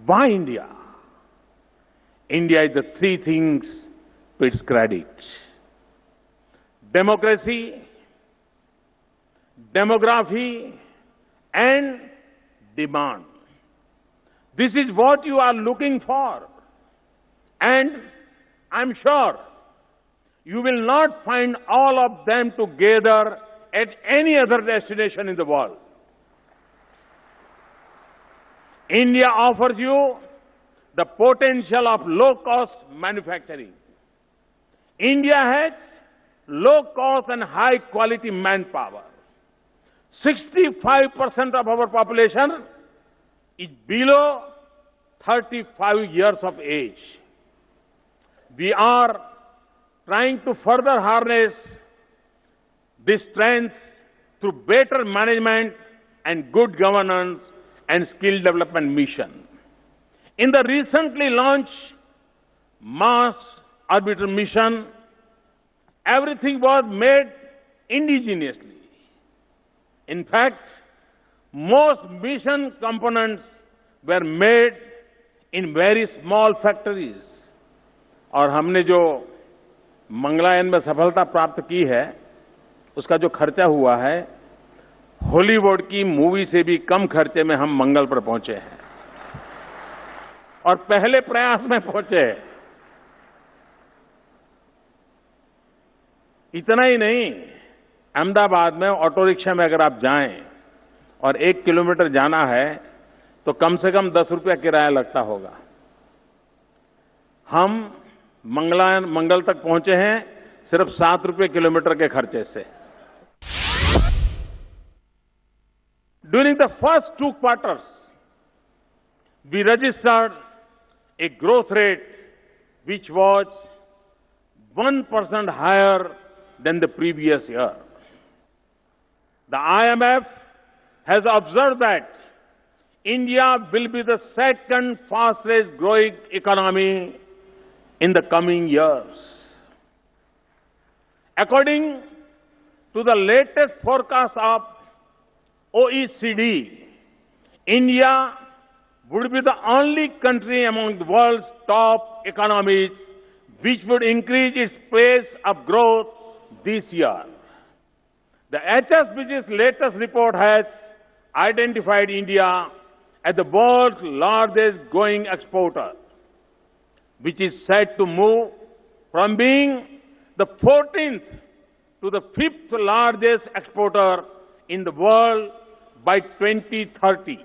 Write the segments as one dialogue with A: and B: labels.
A: Why India? India is the three things to its credit: democracy, demography, and demand. This is what you are looking for. And I'm sure you will not find all of them together at any other destination in the world. India offers you the potential of low-cost manufacturing. India has low-cost and high-quality manpower. 65% of our population is below 35 years of age. We are trying to further harness this strength through better management and good governance and skill development mission. In the recently launched Mars Orbiter mission, everything was made indigenously. In fact, most mission components were made in very small factories. और हमने जो मंगलायन में सफलता प्राप्त की है, उसका जो खर्चा हुआ है, हॉलीवुड की मूवी से भी कम खर्चे में हम मंगल पर पहुंचे हैं और पहले प्रयास में पहुंचे हैं। इतना ही नहीं, अहमदाबाद में ऑटो रिक्शा में अगर आप जाएं और 1 किलोमीटर जाना है तो कम से कम 10 रुपया किराया लगता होगा। हम मंगल तक पहुंचे हैं सिर्फ 7 रुपये किलोमीटर के खर्चे से। During the first 2 quarters, we registered a growth rate which was 1% higher than the previous year. The IMF has observed that India will be the second fastest growing economy in the coming years. According to the latest forecast of OECD, India would be the only country among the world's top economies which would increase its pace of growth this year. The HSBC's latest report has identified India as the world's largest growing exporter, which is set to move from being the 14th to the 5th largest exporter in the world by 2030.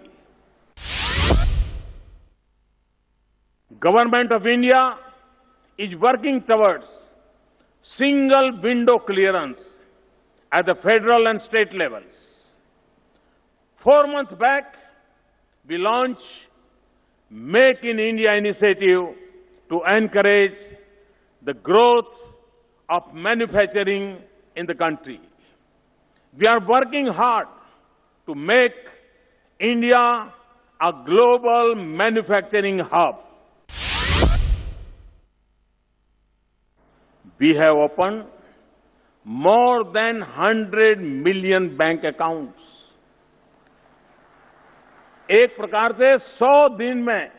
A: Government of India is working towards single window clearance at the federal and state levels. 4 months back, we launched Make in India initiative to encourage the growth of manufacturing in the country. We are working hard to make India a global manufacturing hub. We have opened more than 100 million bank accounts. एक प्रकार से 100 दिन में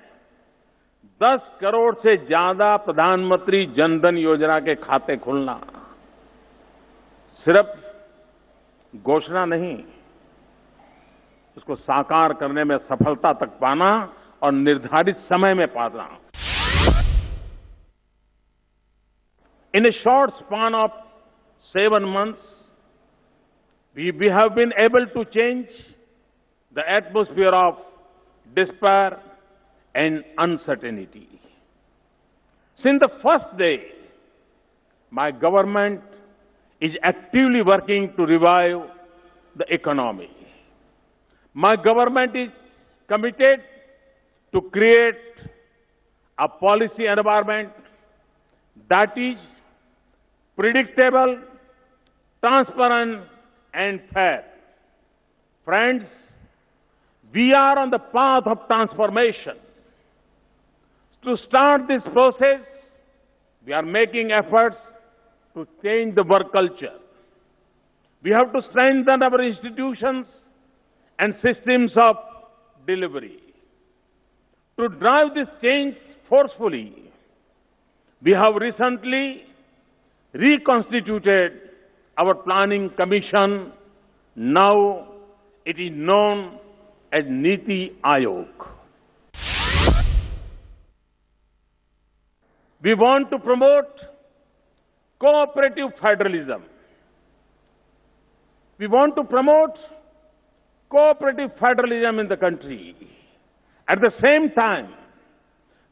A: 10 करोड़ से ज्यादा प्रधानमंत्री जनधन योजना के खाते खुलना सिर्फ घोषणा नहीं, उसको साकार करने में सफलता तक पाना और निर्धारित समय में पाना. In a short span of 7 months, we have been able to change the atmosphere of despair and uncertainty. Since the first day, my government is actively working to revive the economy. My government is committed to create a policy environment that is predictable, transparent, and fair. Friends, we are on the path of transformation. To start this process, we are making efforts to change the work culture. We have to strengthen our institutions and systems of delivery. To drive this change forcefully, we have recently reconstituted our planning commission. Now it is known as Niti Aayog. We want to promote cooperative federalism. We want to promote cooperative federalism in the country. At the same time,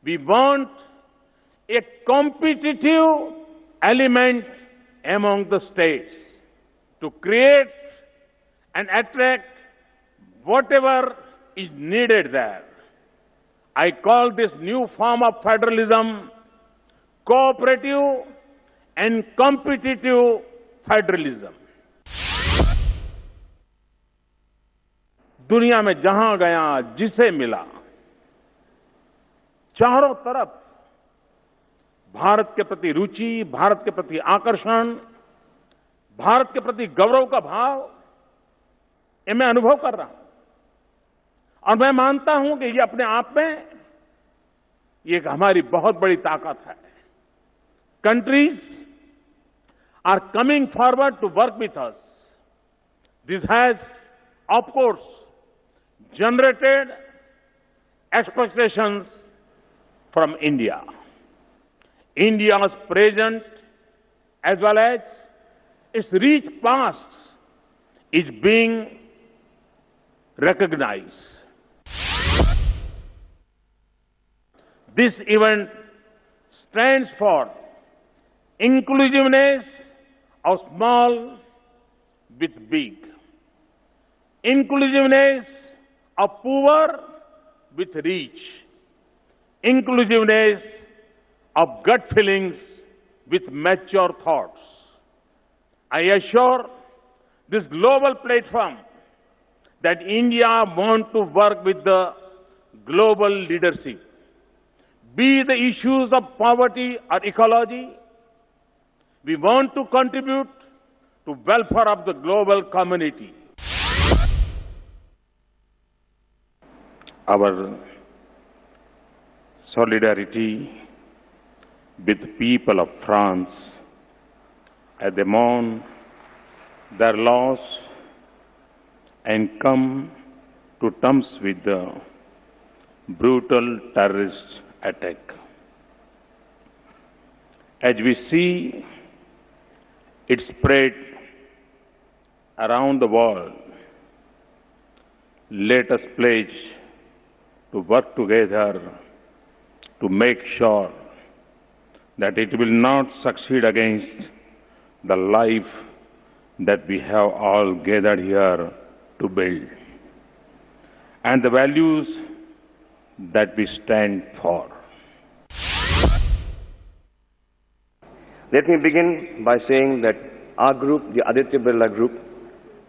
A: we want a competitive element among the states to create and attract whatever is needed there. I call this new form of federalism cooperative and competitive federalism. दुनिया में जहां गया, जिसे मिला, चारों तरफ भारत के प्रति रुचि, भारत के प्रति आकर्षण, भारत के प्रति गौरव का भाव, ये मैं अनुभव कर रहा हूं। और मैं मानता हूं कि ये अपने आप में ये एक हमारी बहुत बड़ी ताकत है। Countries are coming forward to work with us. This has, of course, generated expectations from India. India's present as well as its rich past is being recognized. This event stands for inclusiveness of small with big, inclusiveness of poor with rich, inclusiveness of gut feelings with mature thoughts. I assure this global platform that India wants to work with the global leadership, be the issues of poverty or ecology. We want to contribute to welfare of the global community. Our solidarity with the people of France as they mourn their loss and come to terms with the brutal terrorist attack. As we see it spread around the world, let us pledge to work together to make sure that it will not succeed against the life that we have all gathered here to build and the values that we stand for.
B: Let me begin by saying that our group, the Aditya Birla Group,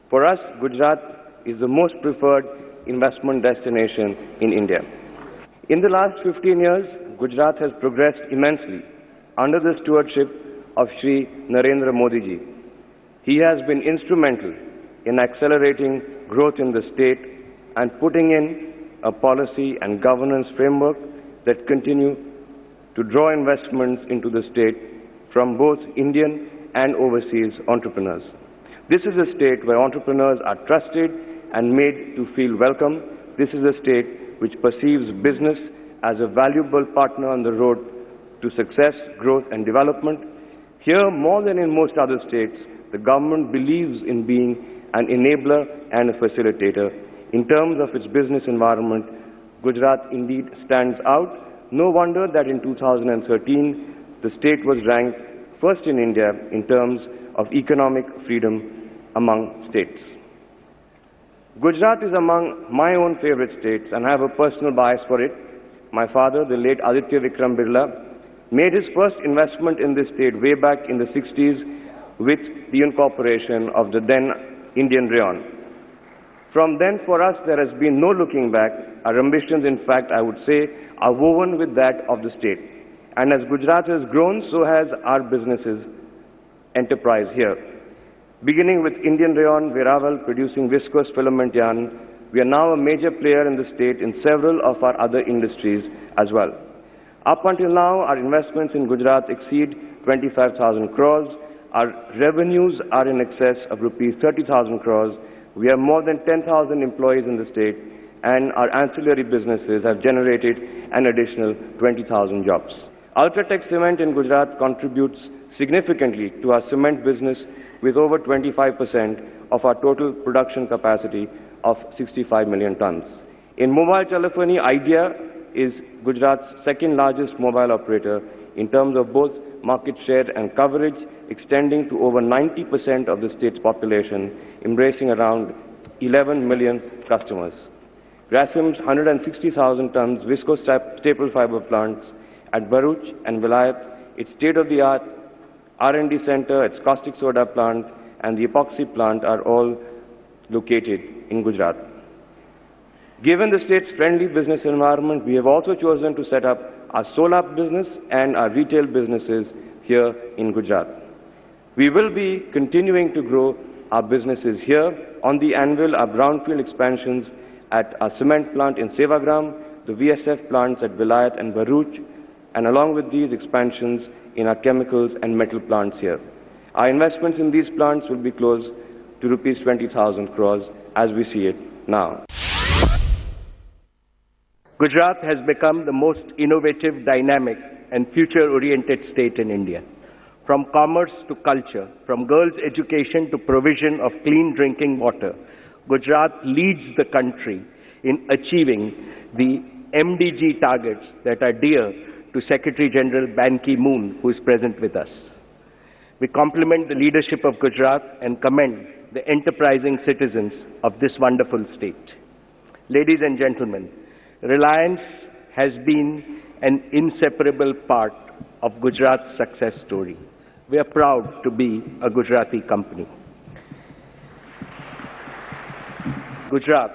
B: for us, Gujarat is the most preferred investment destination in India. In the last 15 years, Gujarat has progressed immensely under the stewardship of Shri Narendra Modi ji. He has been instrumental in accelerating growth in the state and putting in a policy and governance framework that continue to draw investments into the state from both Indian and overseas entrepreneurs. This is a state where entrepreneurs are trusted and made to feel welcome. This is a state which perceives business as a valuable partner on the road to success, growth and development. Here, more than in most other states, the government believes in being an enabler and a facilitator. In terms of its business environment, Gujarat indeed stands out. No wonder that in 2013, the state was ranked first in India in terms of economic freedom among states. Gujarat is among my own favorite states and I have a personal bias for it. My father, the late Aditya Birla, made his first investment in this state way back in the 60s with the incorporation of the then Indian Rayon. From then, for us, there has been no looking back. Our ambitions, in fact, I would say, are woven with that of the state. And as Gujarat has grown, so has our businesses enterprise here. Beginning with Indian Rayon, Veravel producing viscose filament yarn, We are now a major player in the state in several of our other industries as well. Up until now, our investments in Gujarat exceed 25,000 crores. Our revenues are in excess of rupees 30,000 crores. We have more than 10,000 employees in the state, and our ancillary businesses have generated an additional 20,000 jobs. Ultratech Cement in Gujarat contributes significantly to our cement business with over 25% of our total production capacity of 65 million tons. In mobile telephony, Idea is Gujarat's second largest mobile operator in terms of both market share and coverage, extending to over 90% of the state's population, embracing around 11 million customers. Grasim's 160,000 tons viscose staple fiber plants at Bharuch and Vilayat, its state-of-the-art R&D center, its caustic soda plant, and the epoxy plant are all located in Gujarat. Given the state's friendly business environment, we have also chosen to set up our solar business and our retail businesses here in Gujarat. We will be continuing to grow our businesses here. On the anvil, our brownfield expansions at our cement plant in Sevagram, the VSF plants at Vilayat and Bharuch, and along with these expansions in our chemicals and metal plants here. Our investments in these plants will be close to rupees 20,000 crores as we see it now.
C: Gujarat has become the most innovative, dynamic, and future-oriented state in India. From commerce to culture, from girls' education to provision of clean drinking water, Gujarat leads the country in achieving the MDG targets that are dear to Secretary General Ban Ki-moon, who is present with us. We compliment the leadership of Gujarat and commend the enterprising citizens of this wonderful state. Ladies and gentlemen, Reliance has been an inseparable part of Gujarat's success story. We are proud to be a Gujarati company. Gujarat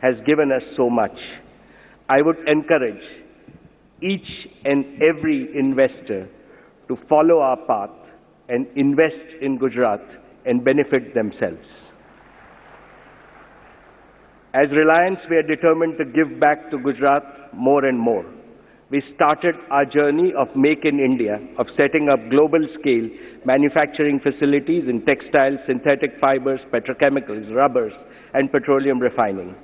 C: has given us so much. I would encourage each and every investor to follow our path and invest in Gujarat and benefit themselves. As Reliance, we are determined to give back to Gujarat more and more. We started our journey of Make in India, of setting up global-scale manufacturing facilities in textiles, synthetic fibers, petrochemicals, rubbers, and petroleum refining.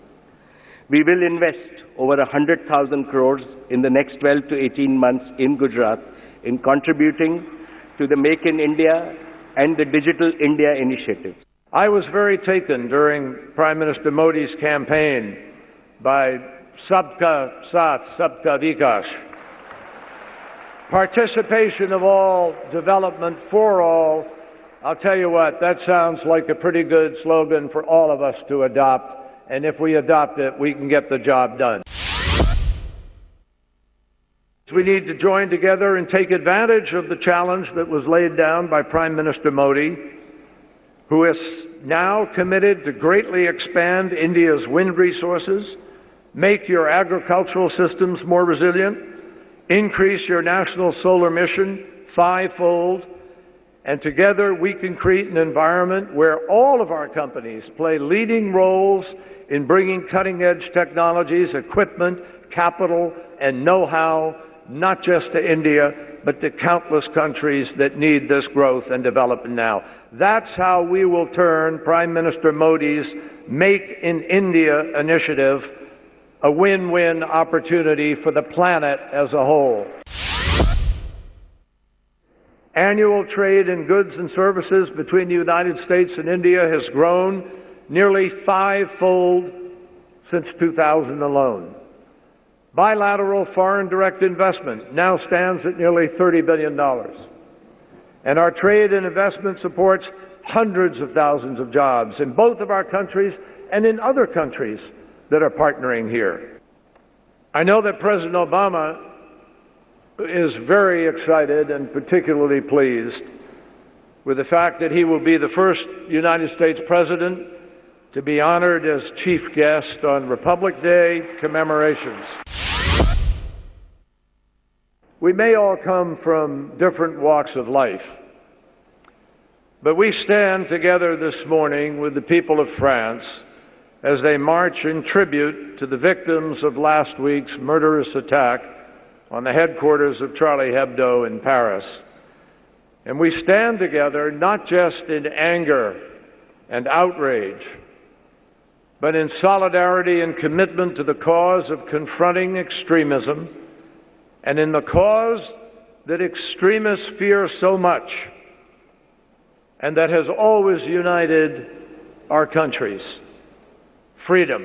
C: We will invest over 100,000 crores in the next 12 to 18 months in Gujarat in contributing to the Make in India and the Digital India initiatives.
D: I was very taken during Prime Minister Modi's campaign by Sabka Saath, Sabka Vikas. Participation of all, development for all. I'll tell you what, that sounds like a pretty good slogan for all of us to adopt. And if we adopt it, we can get the job done. We need to join together and take advantage of the challenge that was laid down by Prime Minister Modi, who is now committed to greatly expand India's wind resources, make your agricultural systems more resilient, increase your national solar mission fivefold, and together we can create an environment where all of our companies play leading roles in bringing cutting-edge technologies, equipment, capital, and know-how, not just to India, but to countless countries that need this growth and development now. That's how we will turn Prime Minister Modi's Make in India initiative a win-win opportunity for the planet as a whole. Annual trade in goods and services between the United States and India has grown nearly fivefold since 2000 alone. Bilateral foreign direct investment now stands at nearly $30 billion. And our trade and investment supports hundreds of thousands of jobs in both of our countries and in other countries that are partnering here. I know that President Obama is very excited and particularly pleased with the fact that he will be the first United States president to be honored as chief guest on Republic Day commemorations. We may all come from different walks of life, but we stand together this morning with the people of France as they march in tribute to the victims of last week's murderous attack on the headquarters of Charlie Hebdo in Paris. And we stand together not just in anger and outrage, but in solidarity and commitment to the cause of confronting extremism, and in the cause that extremists fear so much, and that has always united our countries: freedom.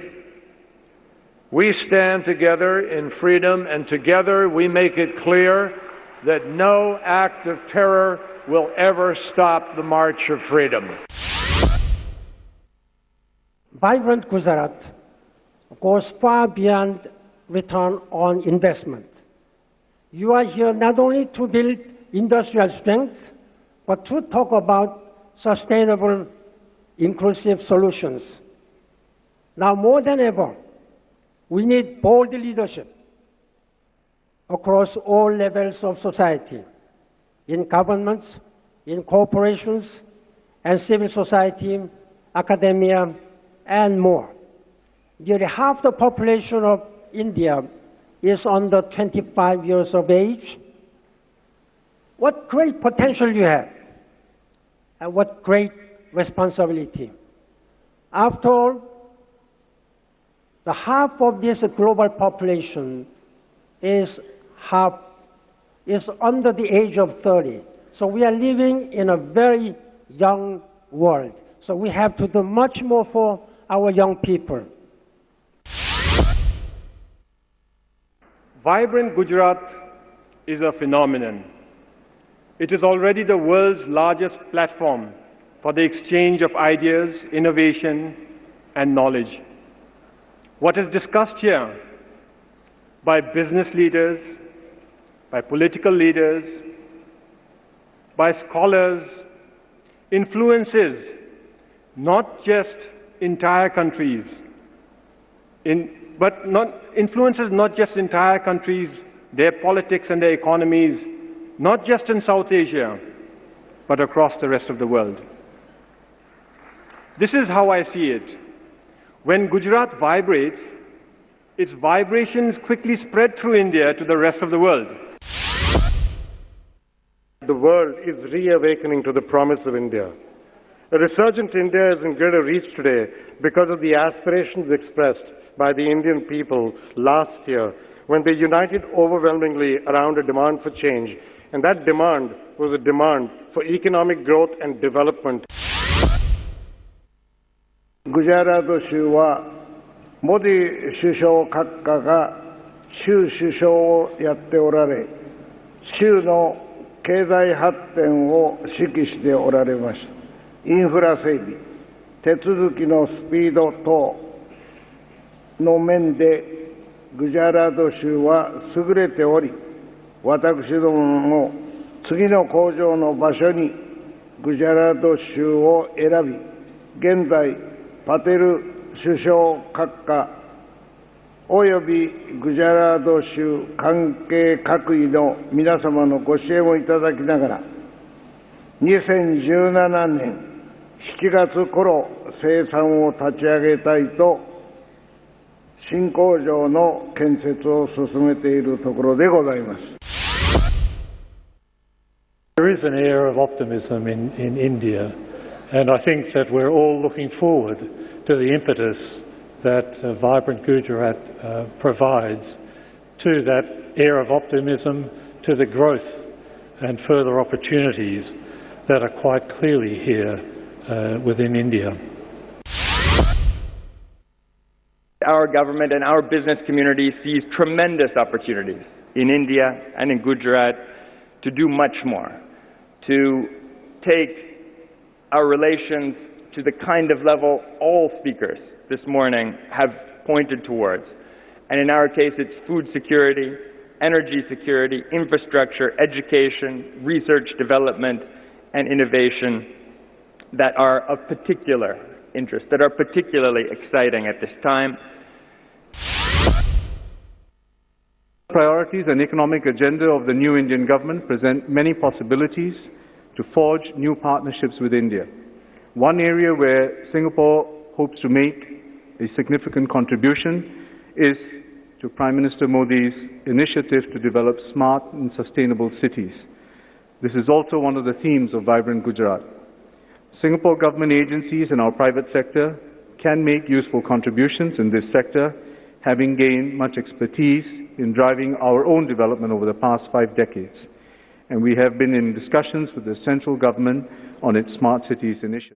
D: We stand together in freedom, and together we make it clear that no act of terror will ever stop the march of freedom.
E: Vibrant Gujarat goes far beyond return on investment. You are here not only to build industrial strength, but to talk about sustainable, inclusive solutions. Now more than ever, we need bold leadership across all levels of society, in governments, in corporations, and civil society, academia, and more. Nearly half the population of India is under 25 years of age. What great potential you have, and what great responsibility. After all, the half of this global population is under the age of 30. So we are living in a very young world. So we have to do much more for our young people.
F: Vibrant Gujarat is a phenomenon. It is already the world's largest platform for the exchange of ideas, innovation, and knowledge. What is discussed here by business leaders, by political leaders, by scholars, influences not just entire countries, influences not just entire countries, their politics and their economies, not just in South Asia, but across the rest of the world. This is how I see it. When Gujarat vibrates, its vibrations quickly spread through India to the rest of the world.
G: The world is reawakening to the promise of India. A resurgent India is in greater reach today because of the aspirations expressed by the Indian people last year when they united overwhelmingly around a demand for change. And that demand was a demand for economic growth and development.
H: グジャラート州はモディ首相閣下が州首相をやっておられ、州の経済発展を指揮しておられました。インフラ整備、手続きのスピード等の面でグジャラート州は優れており、私どもも次の工場の場所にグジャラート州を選び、現在パテル首相閣下およびグジャラート州関係各位の皆様のご支援をいただきながら、2017年7月頃生産を立ち上げたいと新工場の建設を進めているところでございます。
I: There is an air of optimism in India, and I think that we're all looking forward to the impetus that Vibrant Gujarat provides to that air of optimism, to the growth and further opportunities that are quite clearly here within India.
J: Our government and our business community sees tremendous opportunities in India and in Gujarat to do much more, to take our relations to the kind of level all speakers this morning have pointed towards. And in our case, it's food security, energy security, infrastructure, education, research, development, and innovation that are of particular interest, that are particularly exciting at this time.
K: Priorities and economic agenda of the new Indian government present many possibilities to forge new partnerships with India. One area where Singapore hopes to make a significant contribution is to Prime Minister Modi's initiative to develop smart and sustainable cities. This is also one of the themes of Vibrant Gujarat. Singapore government agencies and our private sector can make useful contributions in this sector, having gained much expertise in driving our own development over the past 5 decades. And we have been in discussions with the central government on its smart cities initiative.